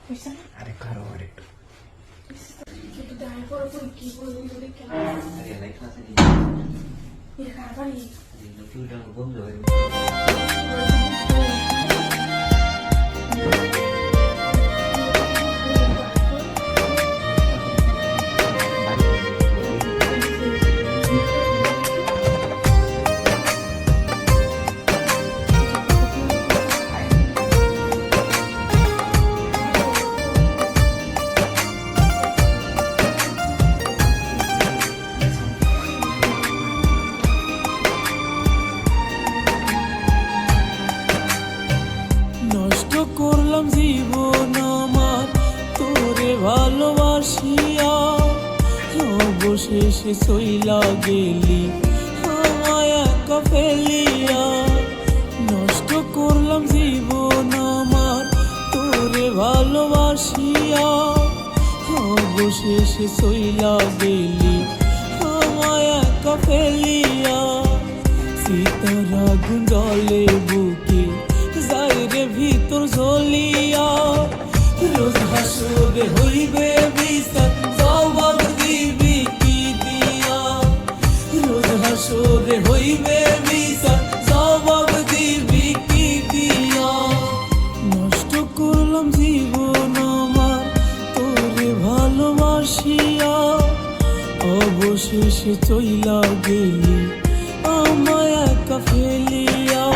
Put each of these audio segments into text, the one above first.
আরে কারো আরেকটু বন্ধ হয়ে নষ্ট করলাম জীবন আমার তোরে ভালোবাসিয়া, অবশেষে চইলা গেলি আমায় একা ফেলিয়া। নষ্ট করলাম জীবন আমার তোরে ভালোবাসিয়া, অবশেষে চইলা গেলি আমায় একা ফেলিয়া। সীতার আগুন জ্বলে বুকে যাইরে ভিতর জ্বলিয়া, রোজ হাসরে হইবে বিচার জবাব দিবি কি দিয়া। রোজ হাসরে হইবে বিচার জবাব দিবি কি দিয়া। নষ্ট করলাম জীবন আমার তোরে ভালোবাসিয়া, অবশেষে চইলা গেলি আমায় একা ফেলিয়া।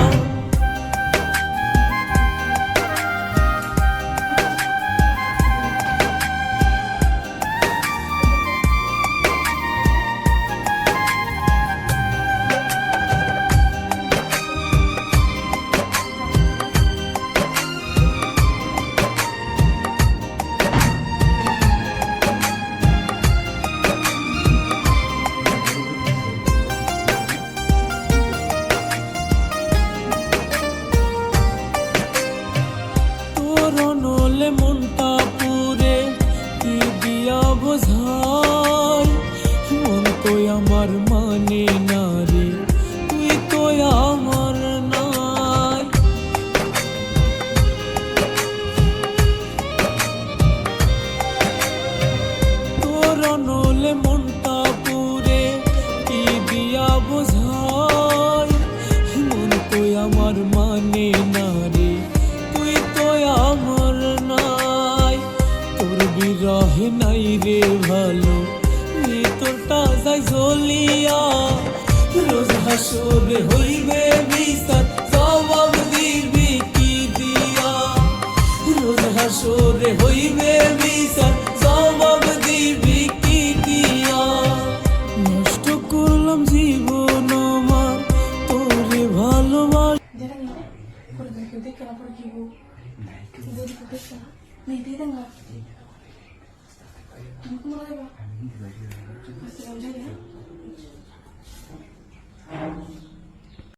নলে মনটা পুরে কি দিয়া বোঝাই, মন তো আমার মানে না রে, তুই তো আমার নাই। তোর নলে মনটা পুরে কি দিয়া বোঝাই, মন তো আমার মানে না রে, তুই তো আমার নাই। তোর বিরহে নাই রে ভালো, ভিতরটা যাই জ্বলিয়া। রোজ হাসরে হইবে বিচার জবাব দিবি কি দিয়া। রোজ হাসরে হইবে বিচার জবাব দিবি কি দিয়া। নষ্ট করলাম জীবন আমার তোরে ভালোবাসা। Nih, dia enggak. Kamu kemana ya, Pak? Masih aja ya.